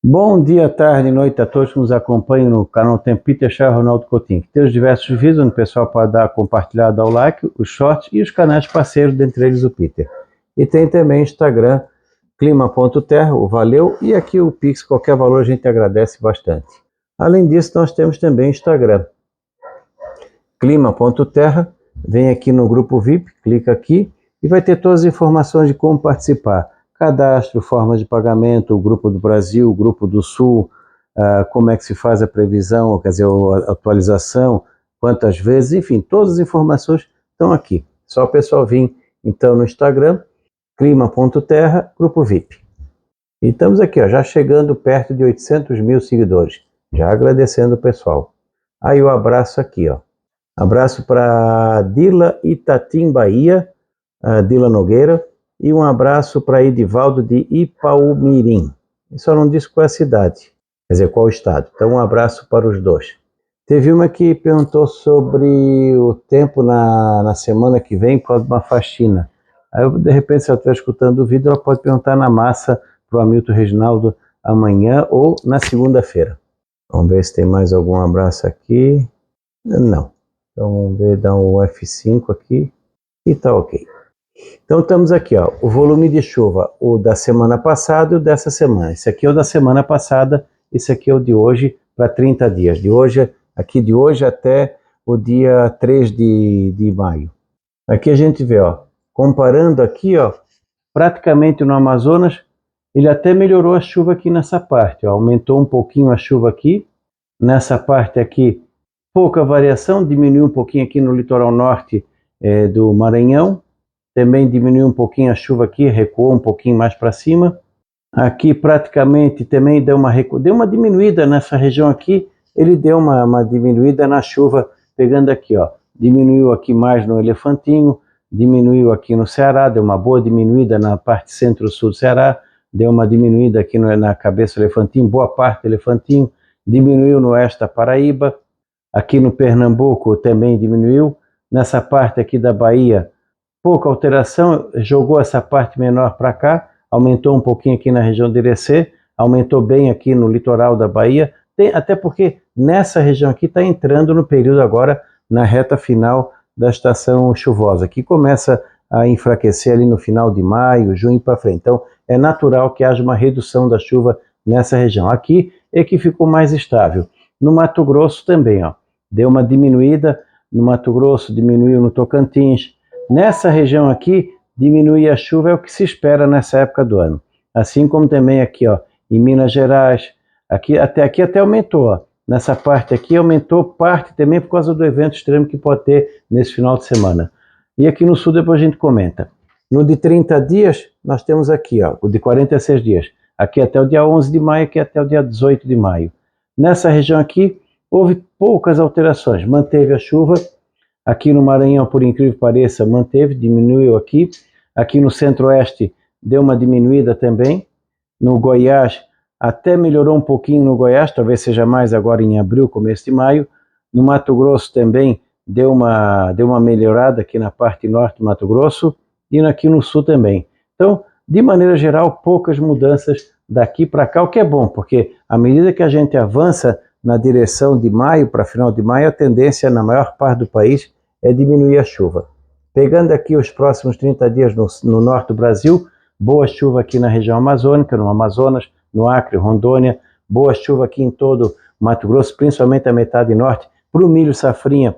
Bom dia, tarde e noite a todos que nos acompanham no canal Tem Peter Chá Ronaldo Coutinho. Tem os diversos vídeos onde o pessoal pode dar compartilhar, dar o like, os shorts e os canais parceiros, dentre eles o Peter. E tem também Instagram, clima.terra, o valeu, e aqui o Pix, qualquer valor a gente agradece bastante. Além disso, nós temos também Instagram, clima.terra, vem aqui no grupo VIP, clica aqui e vai ter todas as informações de como participar. Cadastro, formas de pagamento, o grupo do Brasil, o grupo do Sul, como é que se faz a previsão, quer dizer, a atualização, quantas vezes, enfim, todas as informações estão aqui. Só o pessoal vir, então, no Instagram, clima.terra, grupo VIP. E estamos aqui, ó, já chegando perto de 800 mil seguidores, já agradecendo o pessoal. Aí o abraço aqui, ó. Abraço para Dila Itatim, Bahia, Dila Nogueira, e um abraço para Edivaldo de Ipaumirim. Só não disse qual é a cidade, quer dizer, qual o estado. Então um abraço para os dois. Teve uma que perguntou sobre o tempo na semana que vem por causa de uma faxina. Aí, de repente, se ela estiver escutando o vídeo, ela pode perguntar na massa para o Hamilton Reginaldo amanhã ou na segunda-feira. Vamos ver se tem mais algum abraço aqui. Não. Então vamos ver, dar um F5 aqui e tá ok. Então estamos aqui, ó, o volume de chuva, o da semana passada e o dessa semana. Esse aqui é o da semana passada, esse aqui é o de hoje para 30 dias. De hoje até o dia 3 de maio. Aqui a gente vê, ó, comparando aqui, ó, praticamente no Amazonas, ele até melhorou a chuva aqui nessa parte, ó, aumentou um pouquinho a chuva aqui. Nessa parte aqui, pouca variação, diminuiu um pouquinho aqui no litoral norte do Maranhão. Também diminuiu um pouquinho a chuva aqui, recuou um pouquinho mais para cima. Aqui praticamente também deu uma diminuída nessa região aqui. Ele deu uma diminuída na chuva, pegando aqui, ó. Diminuiu aqui mais no Elefantinho, diminuiu aqui no Ceará, deu uma boa diminuída na parte centro-sul do Ceará, deu uma diminuída aqui na cabeça do Elefantinho, boa parte do Elefantinho, diminuiu no oeste da Paraíba. Aqui no Pernambuco também diminuiu. Nessa parte aqui da Bahia, pouca alteração, jogou essa parte menor para cá, aumentou um pouquinho aqui na região de Irecê, aumentou bem aqui no litoral da Bahia, até porque nessa região aqui está entrando no período agora, na reta final da estação chuvosa, que começa a enfraquecer ali no final de maio, junho para frente. Então é natural que haja uma redução da chuva nessa região. Aqui é que ficou mais estável. No Mato Grosso também, ó, deu uma diminuída, no Mato Grosso diminuiu no Tocantins. Nessa região aqui, diminuir a chuva é o que se espera nessa época do ano. Assim como também aqui, ó, em Minas Gerais, aqui até aumentou, ó. Nessa parte aqui aumentou parte também por causa do evento extremo que pode ter nesse final de semana. E aqui no sul depois a gente comenta. No de 30 dias, nós temos aqui, ó, o de 46 dias. Aqui até o dia 11 de maio, aqui até o dia 18 de maio. Nessa região aqui, houve poucas alterações. Manteve a chuva. Aqui no Maranhão, por incrível que pareça, manteve, diminuiu aqui. Aqui no Centro-Oeste deu uma diminuída também. No Goiás, até melhorou um pouquinho no Goiás, talvez seja mais agora em abril, começo de maio. No Mato Grosso também deu uma melhorada aqui na parte norte do Mato Grosso e aqui no sul também. Então, de maneira geral, poucas mudanças daqui para cá, o que é bom, porque à medida que a gente avança na direção de maio, para final de maio, a tendência na maior parte do país é diminuir a chuva. Pegando aqui os próximos 30 dias no norte do Brasil, boa chuva aqui na região amazônica, no Amazonas, no Acre, Rondônia, boa chuva aqui em todo o Mato Grosso, principalmente a metade norte. Para o milho safrinha,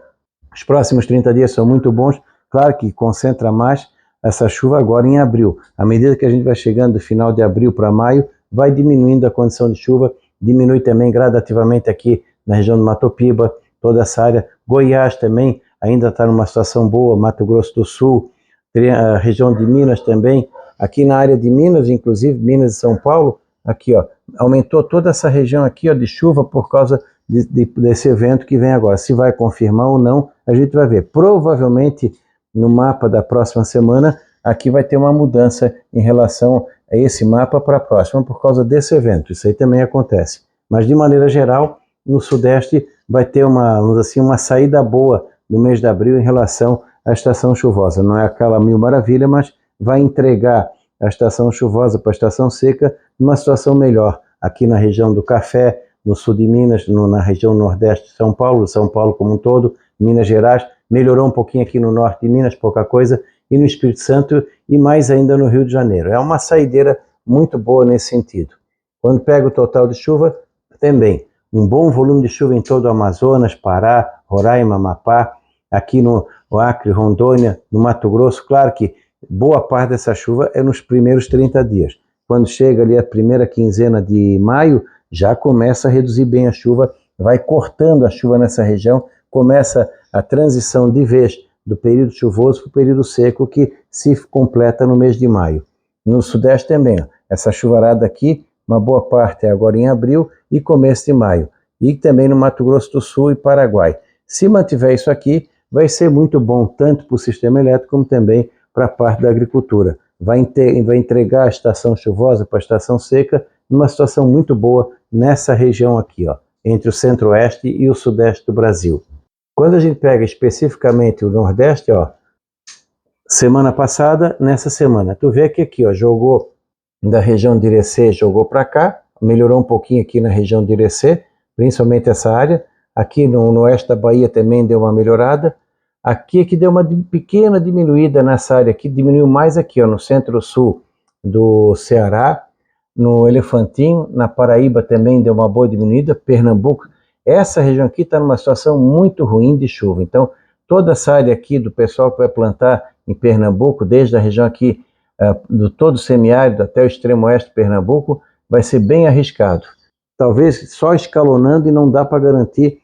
os próximos 30 dias são muito bons, claro que concentra mais essa chuva agora em abril. À medida que a gente vai chegando do final de abril para maio, vai diminuindo a condição de chuva, diminui também gradativamente aqui na região do Mato Piba, toda essa área. Goiás também ainda está numa situação boa, Mato Grosso do Sul, a região de Minas também. Aqui na área de Minas, inclusive Minas e São Paulo, aqui, ó, aumentou toda essa região aqui, ó, de chuva por causa desse evento que vem agora. Se vai confirmar ou não, a gente vai ver. Provavelmente no mapa da próxima semana, aqui vai ter uma mudança em relação a esse mapa para a próxima, por causa desse evento. Isso aí também acontece. Mas de maneira geral, no Sudeste vai ter vamos assim, uma saída boa no mês de abril em relação à estação chuvosa. Não é aquela mil maravilha, mas vai entregar a estação chuvosa para a estação seca numa situação melhor. aqui na região do Café, no sul de Minas, na região nordeste de São Paulo como um todo, Minas Gerais, melhorou um pouquinho aqui no norte de Minas, pouca coisa, e no Espírito Santo e mais ainda no Rio de Janeiro. É uma saideira muito boa nesse sentido. Quando pega o total de chuva, também um bom volume de chuva em todo o Amazonas, Pará, Roraima, Amapá, aqui no Acre, Rondônia, no Mato Grosso. Claro que boa parte dessa chuva é nos primeiros 30 dias. Quando chega ali a primeira quinzena de maio, já começa a reduzir bem a chuva, vai cortando a chuva nessa região, começa a transição de vez do período chuvoso para o período seco, que se completa no mês de maio. No Sudeste também, ó, essa chuvarada aqui, uma boa parte é agora em abril e começo de maio. E também no Mato Grosso do Sul e Paraguai. Se mantiver isso aqui, vai ser muito bom, tanto para o sistema elétrico, como também para a parte da agricultura. Vai entregar a estação chuvosa para a estação seca, numa situação muito boa nessa região aqui, ó, entre o centro-oeste e o sudeste do Brasil. Quando a gente pega especificamente o Nordeste, ó, semana passada, nessa semana, tu vê que aqui, ó, jogou da região de Irecê, jogou para cá, melhorou um pouquinho aqui na região de Irecê, principalmente essa área. Aqui no oeste da Bahia também deu uma melhorada. Aqui é que deu uma pequena diminuída nessa área aqui, diminuiu mais aqui, ó, no centro-sul do Ceará, no Elefantinho, na Paraíba também deu uma boa diminuída, Pernambuco. Essa região aqui está numa situação muito ruim de chuva. Então, toda essa área aqui do pessoal que vai plantar em Pernambuco, desde a região aqui do todo semiárido até o extremo oeste de Pernambuco, vai ser bem arriscado. Talvez só escalonando, e não dá para garantir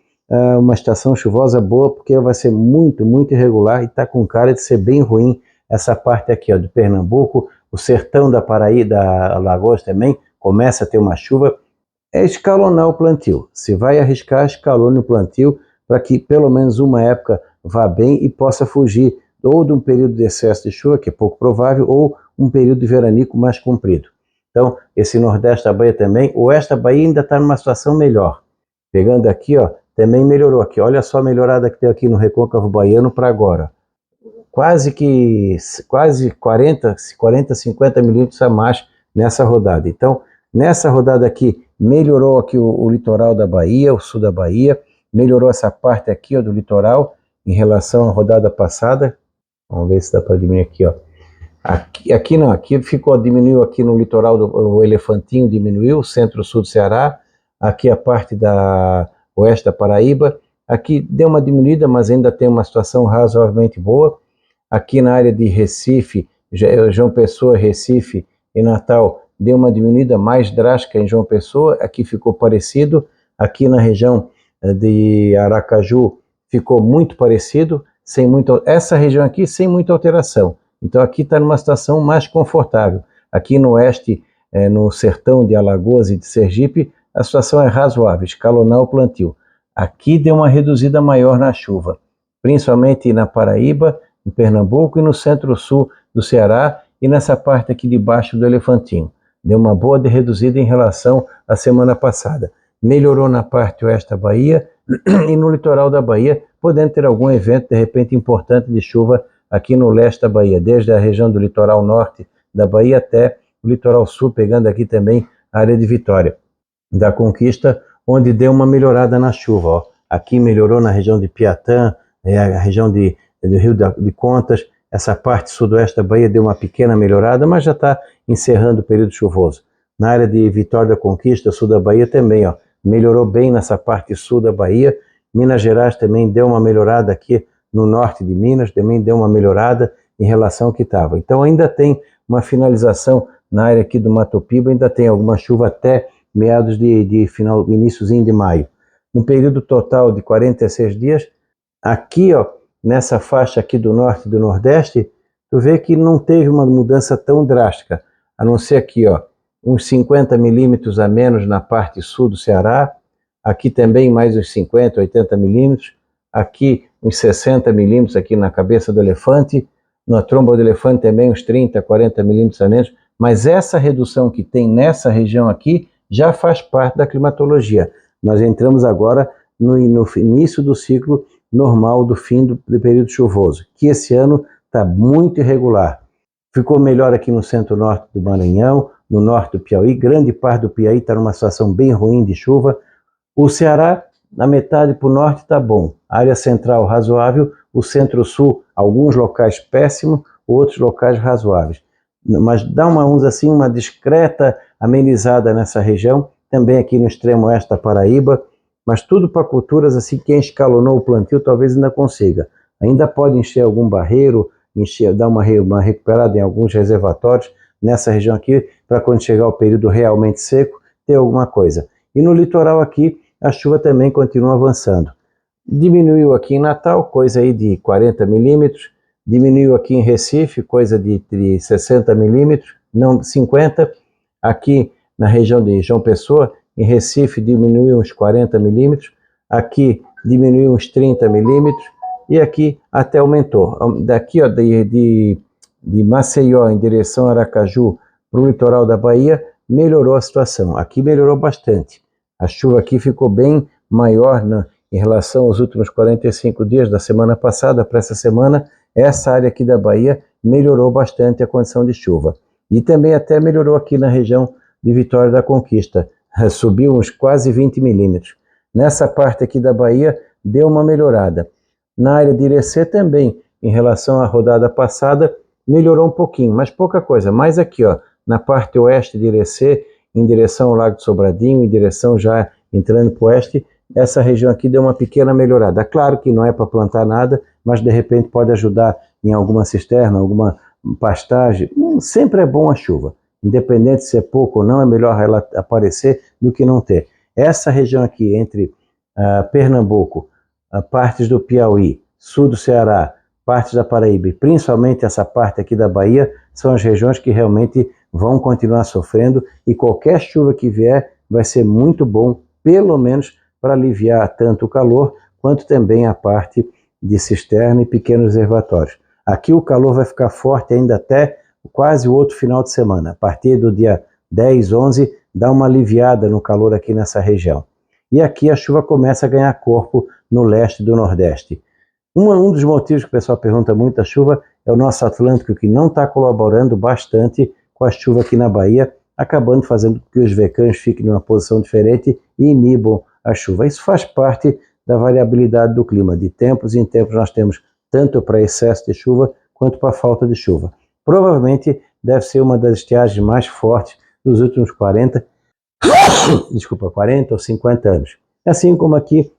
uma estação chuvosa boa, porque vai ser muito, muito irregular e está com cara de ser bem ruim essa parte aqui, ó, de Pernambuco, o sertão da Paraíba, da Alagoas também, começa a ter uma chuva. É escalonar o plantio. Se vai arriscar, escalone o plantio para que pelo menos uma época vá bem e possa fugir ou de um período de excesso de chuva, que é pouco provável, ou um período de veranico mais comprido. Então, esse nordeste da Bahia também, o oeste da Bahia ainda está numa situação melhor. Pegando aqui, ó, também melhorou aqui. Olha só a melhorada que tem aqui no Recôncavo Baiano para agora. Quase 40, 50 milímetros a mais nessa rodada. Então, nessa rodada aqui, melhorou aqui o litoral da Bahia, o sul da Bahia, melhorou essa parte aqui, ó, do litoral em relação à rodada passada. Vamos ver se dá para diminuir aqui, ó. Aqui não, aqui diminuiu aqui no litoral do Elefantinho, diminuiu, o centro-sul do Ceará, aqui a parte da oeste da Paraíba, aqui deu uma diminuída, mas ainda tem uma situação razoavelmente boa. Aqui na área de Recife, João Pessoa, Recife e Natal, deu uma diminuída mais drástica em João Pessoa, aqui ficou parecido, aqui na região de Aracaju ficou muito parecido, essa região aqui sem muita alteração. Então aqui está numa situação mais confortável. Aqui no oeste, no sertão de Alagoas e de Sergipe, a situação é razoável, escalonar o plantio. Aqui deu uma reduzida maior na chuva, principalmente na Paraíba, em Pernambuco e no centro-sul do Ceará e nessa parte aqui de baixo do Elefantinho. Deu uma boa reduzida em relação à semana passada. Melhorou na parte oeste da Bahia e no litoral da Bahia, podendo ter algum evento, de repente, importante de chuva aqui no leste da Bahia, desde a região do litoral norte da Bahia até o litoral sul, pegando aqui também a área de Vitória da Conquista, onde deu uma melhorada na chuva. Ó. Aqui melhorou na região de Piatã, a região do Rio de Contas, essa parte sudoeste da Bahia deu uma pequena melhorada, mas já está encerrando o período chuvoso. Na área de Vitória da Conquista, sul da Bahia também, ó, melhorou bem nessa parte sul da Bahia. Minas Gerais também deu uma melhorada aqui no norte de Minas, também deu uma melhorada em relação ao que estava. Então ainda tem uma finalização na área aqui do Mato Piba, ainda tem alguma chuva até meados de iníciozinho de maio. No período total de 46 dias, aqui, ó, nessa faixa aqui do norte e do nordeste, tu vê que não teve uma mudança tão drástica, a não ser aqui, ó, uns 50 milímetros a menos na parte sul do Ceará, aqui também mais uns 50, 80 milímetros, aqui uns 60 milímetros aqui na cabeça do elefante, na tromba do elefante também uns 30, 40 milímetros a menos, mas essa redução que tem nessa região aqui já faz parte da climatologia. Nós entramos agora no início do ciclo normal do fim do período chuvoso, que esse ano está muito irregular. Ficou melhor aqui no centro-norte do Maranhão, no norte do Piauí, grande parte do Piauí está numa situação bem ruim de chuva. O Ceará, na metade para o norte está bom, área central razoável, o centro-sul, alguns locais péssimos, outros locais razoáveis. Mas dá uma discreta amenizada nessa região, também aqui no extremo oeste da Paraíba, mas tudo para culturas assim, quem escalonou o plantio talvez ainda consiga. Ainda pode encher algum barreiro, dar uma recuperada em alguns reservatórios nessa região aqui, para quando chegar o período realmente seco, ter alguma coisa. E no litoral aqui, a chuva também continua avançando. Diminuiu aqui em Natal, coisa aí de 40 milímetros, diminuiu aqui em Recife, coisa de 60 milímetros, não 50, aqui na região de João Pessoa, em Recife diminuiu uns 40 milímetros, aqui diminuiu uns 30 milímetros, e aqui até aumentou. Daqui ó, de Maceió em direção a Aracaju para o litoral da Bahia, melhorou a situação. Aqui melhorou bastante. A chuva aqui ficou bem maior em relação aos últimos 45 dias da semana passada para essa semana. Essa área aqui da Bahia melhorou bastante a condição de chuva. E também até melhorou aqui na região de Vitória da Conquista. Subiu uns quase 20 milímetros. Nessa parte aqui da Bahia deu uma melhorada. Na área de Irecê também, em relação à rodada passada, melhorou um pouquinho, mas pouca coisa. Mas aqui, ó, na parte oeste de Irecê, em direção ao Lago de Sobradinho, em direção já entrando para o oeste, essa região aqui deu uma pequena melhorada. Claro que não é para plantar nada, mas de repente pode ajudar em alguma cisterna, alguma pastagem. Sempre é bom a chuva. Independente se é pouco ou não, é melhor ela aparecer do que não ter. Essa região aqui, entre Pernambuco, partes do Piauí, sul do Ceará, partes da Paraíba e principalmente essa parte aqui da Bahia, são as regiões que realmente vão continuar sofrendo, e qualquer chuva que vier vai ser muito bom, pelo menos para aliviar tanto o calor, quanto também a parte de cisterna e pequenos reservatórios. Aqui o calor vai ficar forte ainda até quase o outro final de semana. A partir do dia 10, 11, dá uma aliviada no calor aqui nessa região. E aqui a chuva começa a ganhar corpo no leste do Nordeste. Um dos motivos que o pessoal pergunta muito da chuva é o nosso Atlântico, que não está colaborando bastante com a chuva aqui na Bahia, acabando fazendo com que os vulcões fiquem numa posição diferente e inibam a chuva. Isso faz parte da variabilidade do clima. De tempos em tempos nós temos tanto para excesso de chuva quanto para falta de chuva. Provavelmente deve ser uma das estiagens mais fortes dos últimos 40 ou 50 anos. Assim como aqui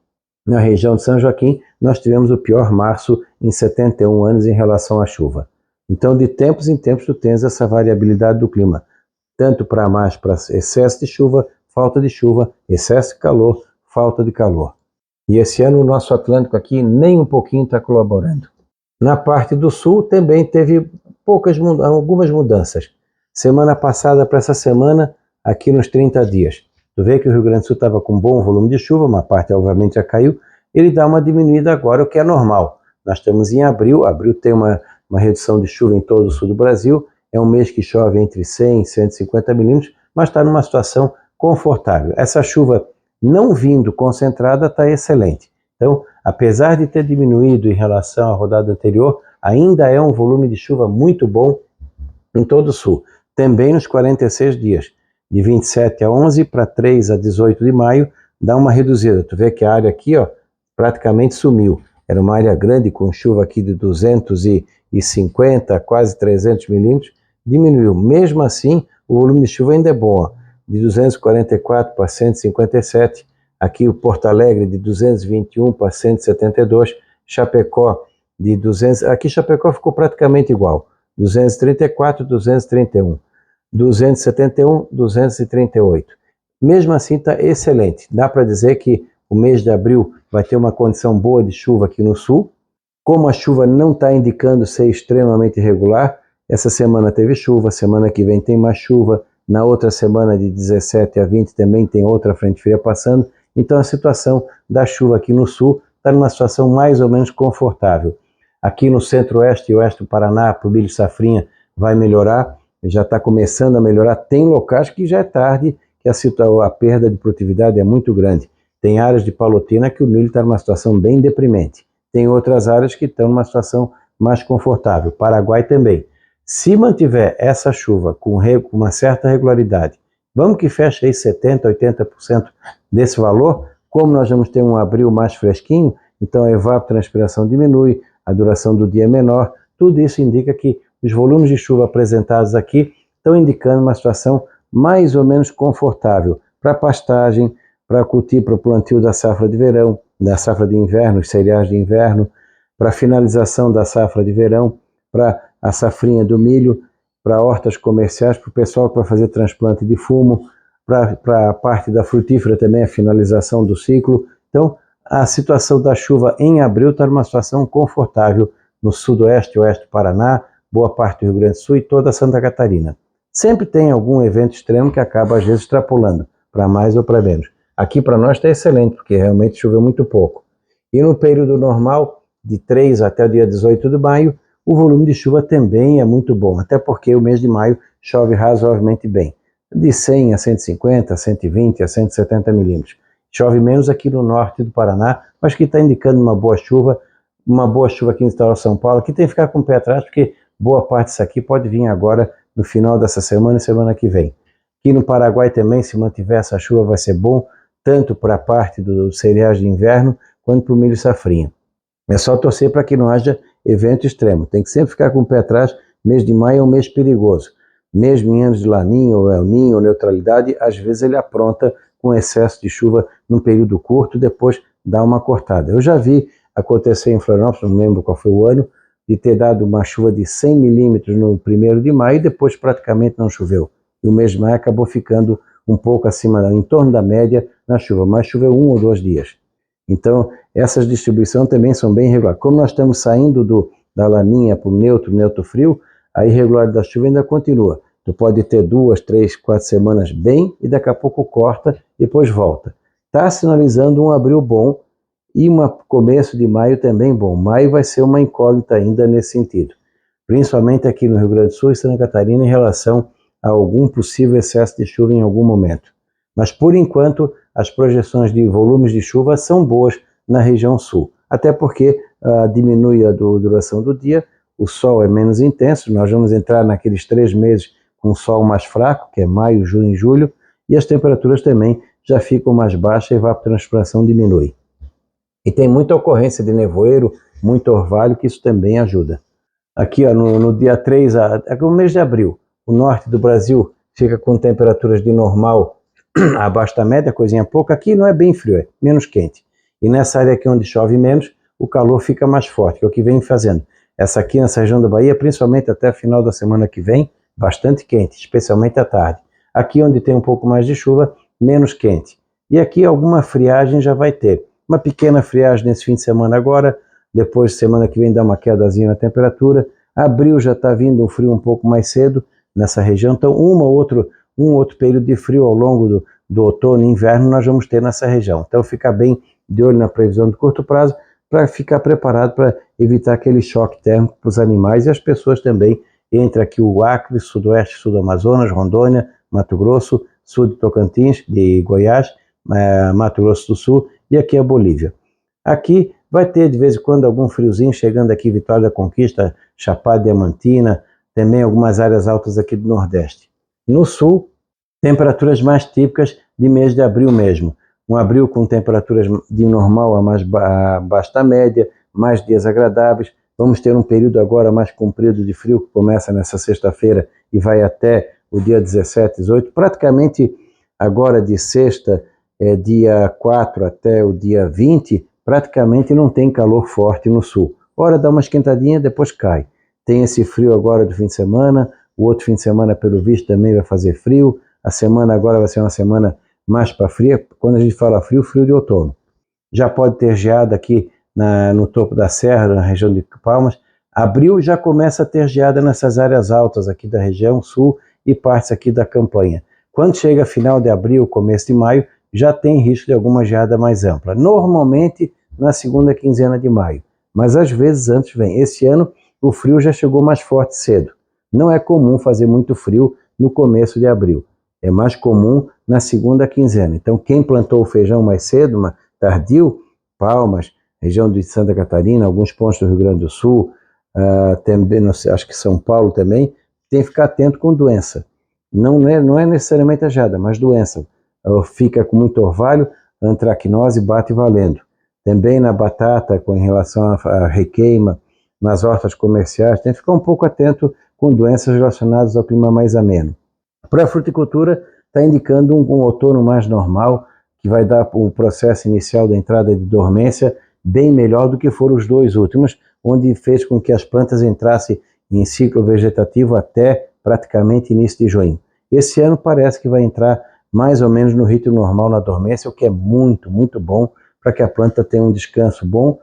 na região de São Joaquim, nós tivemos o pior março em 71 anos em relação à chuva. Então, de tempos em tempos, tu tens essa variabilidade do clima, tanto para mais para excesso de chuva, falta de chuva, excesso de calor, falta de calor. E esse ano o nosso Atlântico aqui nem um pouquinho está colaborando. Na parte do sul também teve algumas mudanças. Semana passada para essa semana, aqui nos 30 dias. Tu vê que o Rio Grande do Sul estava com bom volume de chuva, uma parte obviamente já caiu, ele dá uma diminuída agora, o que é normal. Nós estamos em abril tem uma redução de chuva em todo o sul do Brasil, é um mês que chove entre 100 e 150 milímetros, mas está numa situação confortável. Essa chuva não vindo concentrada está excelente. Então, apesar de ter diminuído em relação à rodada anterior, ainda é um volume de chuva muito bom em todo o sul. Também nos 46 dias, de 27 a 11 para 3 a 18 de maio, dá uma reduzida. Tu vê que a área aqui, ó, praticamente sumiu. Era uma área grande com chuva aqui de 250, quase 300 milímetros, diminuiu. Mesmo assim, o volume de chuva ainda é bom, ó, de 244 para 157, aqui o Porto Alegre de 221 para 172, Chapecó de 200, aqui Chapecó ficou praticamente igual, 234, 231, 271, 238. Mesmo assim está excelente, dá para dizer que o mês de abril vai ter uma condição boa de chuva aqui no sul. Como a chuva não está indicando ser extremamente irregular, essa semana teve chuva, semana que vem tem mais chuva, na outra semana de 17 a 20 também tem outra frente fria passando, então a situação da chuva aqui no sul está numa situação mais ou menos confortável. Aqui no centro-oeste e oeste do Paraná, para o milho safrinha, vai melhorar, já está começando a melhorar, tem locais que já é tarde, que a perda de produtividade é muito grande. Tem áreas de Palotina que o milho está numa situação bem deprimente. Tem outras áreas que estão numa situação mais confortável. Paraguai também. Se mantiver essa chuva com uma certa regularidade, vamos que feche aí 70%, 80% desse valor, como nós vamos ter um abril mais fresquinho, então a evapotranspiração diminui, a duração do dia é menor, tudo isso indica que os volumes de chuva apresentados aqui estão indicando uma situação mais ou menos confortável para pastagem, para cultivo, para o plantio da safra de verão, da safra de inverno, os cereais de inverno, para a finalização da safra de verão, para a safrinha do milho, para hortas comerciais, para o pessoal que vai fazer transplante de fumo, para a parte da frutífera também, a finalização do ciclo. Então, a situação da chuva em abril está numa situação confortável no sudoeste e oeste do Paraná, boa parte do Rio Grande do Sul e toda Santa Catarina. Sempre tem algum evento extremo que acaba, às vezes, extrapolando, para mais ou para menos. Aqui para nós está excelente, porque realmente choveu muito pouco. E no período normal, de 3 até o dia 18 de maio, o volume de chuva também é muito bom, até porque o mês de maio chove razoavelmente bem, de 100 a 150, a 120 a 170 milímetros. Chove menos aqui no norte do Paraná, mas que está indicando uma boa chuva aqui no estado de São Paulo, que tem que ficar com o pé atrás, porque boa parte disso aqui pode vir agora no final dessa semana e semana que vem. Aqui no Paraguai também, se mantiver essa chuva, vai ser bom, tanto para a parte dos cereais de inverno, quanto para o milho safrinha. É só torcer para que não haja evento extremo. Tem que sempre ficar com o pé atrás. Mês de maio é um mês perigoso. Mesmo em anos de Laninha ou El Ninho ou neutralidade, às vezes ele apronta com excesso de chuva num período curto, depois dá uma cortada. Eu já vi acontecer em Florianópolis, não lembro qual foi o ano, de ter dado uma chuva de 100 milímetros no 1º de maio e depois praticamente não choveu. E o mês de maio acabou ficando um pouco acima, em torno da média na chuva, mas choveu 1 ou 2 dias. Então, essas distribuições também são bem irregulares. Como nós estamos saindo da laninha para o neutro frio, a irregularidade da chuva ainda continua. Tu pode ter 2, 3, 4 semanas bem e daqui a pouco corta e depois volta. Está sinalizando um abril bom e um começo de maio também bom. Maio vai ser uma incógnita ainda nesse sentido, principalmente aqui no Rio Grande do Sul e Santa Catarina em relação a algum possível excesso de chuva em algum momento. Mas por enquanto as projeções de volumes de chuva são boas na região sul, até porque diminui a duração do dia, o sol é menos intenso, nós vamos entrar naqueles 3 meses com sol mais fraco, que é maio, junho e julho, e as temperaturas também já ficam mais baixas e a evapotranspiração diminui. E tem muita ocorrência de nevoeiro, muito orvalho, que isso também ajuda. Aqui no dia 3, no mês de abril, o norte do Brasil fica com temperaturas de normal abaixo da média, coisinha pouca. Aqui não é bem frio, é menos quente. E nessa área aqui onde chove menos, o calor fica mais forte, que é o que vem fazendo. Essa aqui nessa região da Bahia, principalmente até o final da semana que vem, bastante quente, especialmente à tarde. Aqui onde tem um pouco mais de chuva, menos quente. E aqui alguma friagem já vai ter. Uma pequena friagem nesse fim de semana agora, depois semana que vem dá uma quedazinha na temperatura. Abril já está vindo um frio um pouco mais cedo nessa região, então um outro período de frio ao longo do outono e inverno nós vamos ter nessa região. Então ficar bem de olho na previsão de curto prazo para ficar preparado para evitar aquele choque térmico para os animais e as pessoas também, entre aqui o Acre, Sudoeste, Sul do Amazonas, Rondônia, Mato Grosso, Sul de Tocantins, de Goiás, Mato Grosso do Sul e aqui a Bolívia. Aqui vai ter de vez em quando algum friozinho chegando aqui, Vitória da Conquista, Chapada Diamantina, também algumas áreas altas aqui do Nordeste. No Sul, temperaturas mais típicas de mês de abril mesmo. Um abril com temperaturas de normal a mais abaixo da média, mais dias agradáveis. Vamos ter um período agora mais comprido de frio que começa nessa sexta-feira e vai até o dia 17, 18. Praticamente agora de sexta, dia 4 até o dia 20, praticamente não tem calor forte no sul. Ora dá uma esquentadinha, depois cai. Tem esse frio agora do fim de semana, o outro fim de semana, pelo visto, também vai fazer frio. A semana agora vai ser uma semana mais para fria. Quando a gente fala frio, frio de outono. Já pode ter geada aqui no topo da serra, na região de Palmas. Abril já começa a ter geada nessas áreas altas aqui da região sul e partes aqui da campanha. Quando chega final de abril, começo de maio, já tem risco de alguma geada mais ampla. Normalmente na segunda quinzena de maio, mas às vezes antes vem. Esse ano o frio já chegou mais forte cedo. Não é comum fazer muito frio no começo de abril. É mais comum na segunda quinzena. Então, quem plantou o feijão mais cedo, tardio, Palmas, região de Santa Catarina, alguns pontos do Rio Grande do Sul, também, não sei, acho que São Paulo também, tem que ficar atento com doença. Não é necessariamente a geada, mas doença. Fica com muito orvalho, antracnose bate valendo. Também na batata, em relação à requeima, nas hortas comerciais, tem que ficar um pouco atento com doenças relacionadas ao clima mais ameno. Para a fruticultura, está indicando um outono mais normal, que vai dar o processo inicial da entrada de dormência bem melhor do que foram os dois últimos, onde fez com que as plantas entrassem em ciclo vegetativo até praticamente início de junho. Esse ano parece que vai entrar mais ou menos no ritmo normal na dormência, o que é muito, muito bom para que a planta tenha um descanso bom,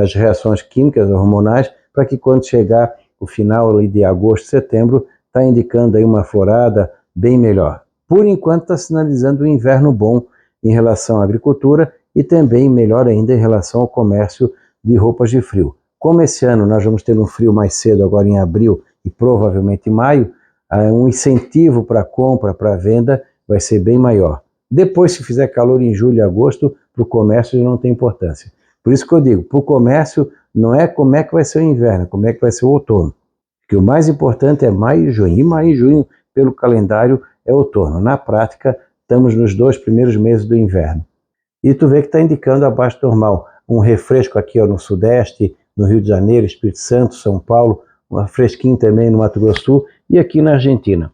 as reações químicas, hormonais, para que quando chegar o final ali de agosto, setembro, está indicando aí uma florada bem melhor. Por enquanto está sinalizando um inverno bom em relação à agricultura e também melhor ainda em relação ao comércio de roupas de frio. Como esse ano nós vamos ter um frio mais cedo, agora em abril e provavelmente em maio, um incentivo para compra, para venda, vai ser bem maior. Depois, se fizer calor em julho e agosto, para o comércio não tem importância. Por isso que eu digo, para o comércio não é como é que vai ser o inverno, como é que vai ser o outono. Porque o mais importante é maio e junho. E maio e junho, pelo calendário, é outono. Na prática, estamos nos 2 primeiros meses do inverno. E tu vê que está indicando abaixo do normal. Um refresco aqui no Sudeste, no Rio de Janeiro, Espírito Santo, São Paulo, um fresquinho também no Mato Grosso do Sul e aqui na Argentina.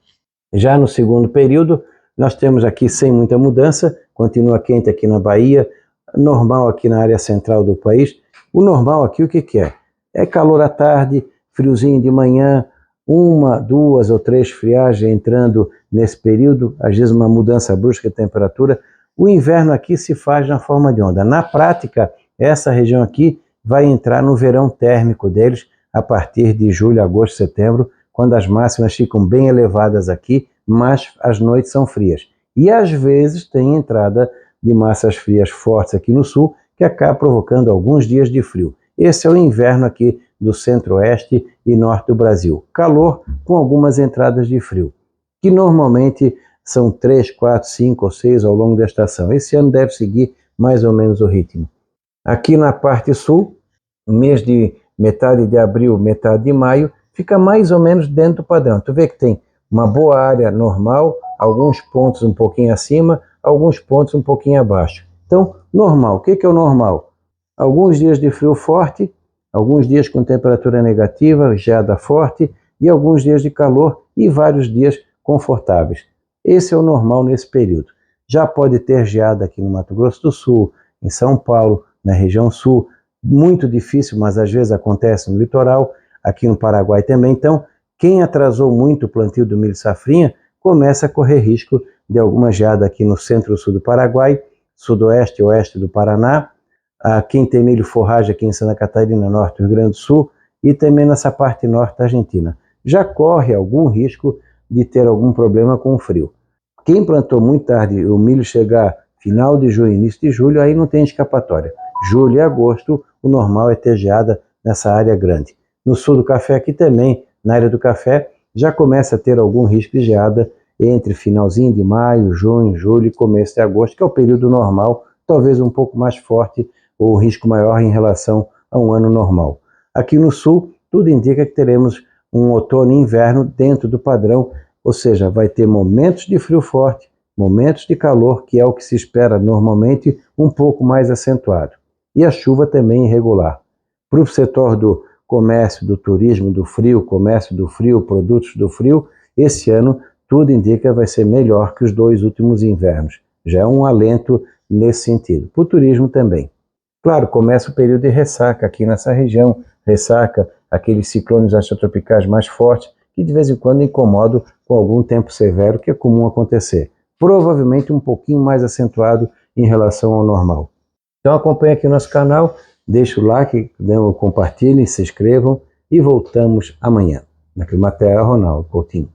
Já no segundo período, nós temos aqui sem muita mudança, continua quente aqui na Bahia, normal aqui na área central do país. O normal aqui o que é? É calor à tarde, friozinho de manhã, 1, 2 ou 3 friagens entrando nesse período, às vezes uma mudança brusca de temperatura. O inverno aqui se faz na forma de onda. Na prática, essa região aqui vai entrar no verão térmico deles a partir de julho, agosto, setembro, quando as máximas ficam bem elevadas aqui, mas as noites são frias. E às vezes tem entrada de massas frias fortes aqui no sul, que acaba provocando alguns dias de frio. Esse é o inverno aqui do centro-oeste e norte do Brasil. Calor com algumas entradas de frio, que normalmente são 3, 4, 5 ou 6 ao longo da estação. Esse ano deve seguir mais ou menos o ritmo. Aqui na parte sul, mês de metade de abril, metade de maio, fica mais ou menos dentro do padrão. Tu vê que tem uma boa área normal, alguns pontos um pouquinho acima, alguns pontos um pouquinho abaixo. Então, normal. O que é o normal? Alguns dias de frio forte, alguns dias com temperatura negativa, geada forte, e alguns dias de calor e vários dias confortáveis. Esse é o normal nesse período. Já pode ter geada aqui no Mato Grosso do Sul, em São Paulo, na região sul, muito difícil, mas às vezes acontece no litoral, aqui no Paraguai também. Então, quem atrasou muito o plantio do milho safrinha, começa a correr risco de alguma geada aqui no centro-sul do Paraguai, sudoeste e oeste do Paraná, quem tem milho forragem aqui em Santa Catarina, norte do Rio Grande do Sul, e também nessa parte norte da Argentina. Já corre algum risco de ter algum problema com o frio. Quem plantou muito tarde, o milho chegar final de junho, início de julho, aí não tem escapatória. Julho e agosto, o normal é ter geada nessa área grande. No sul do café aqui também, na área do café, já começa a ter algum risco de geada entre finalzinho de maio, junho, julho e começo de agosto, que é o período normal, talvez um pouco mais forte ou um risco maior em relação a um ano normal. Aqui no sul, tudo indica que teremos um outono e inverno dentro do padrão, ou seja, vai ter momentos de frio forte, momentos de calor, que é o que se espera normalmente, um pouco mais acentuado. E a chuva também irregular. Para o setor do comércio, do turismo, do frio, comércio do frio, produtos do frio, esse ano tudo indica que vai ser melhor que os 2 últimos invernos. Já é um alento nesse sentido. Para o turismo também. Claro, começa o período de ressaca aqui nessa região, ressaca, aqueles ciclones extratropicais mais fortes, que de vez em quando incomodam com algum tempo severo, que é comum acontecer. Provavelmente um pouquinho mais acentuado em relação ao normal. Então acompanhe aqui o nosso canal, deixe o like, compartilhem, se inscrevam e voltamos amanhã. Na Climaterra, Ronaldo Coutinho.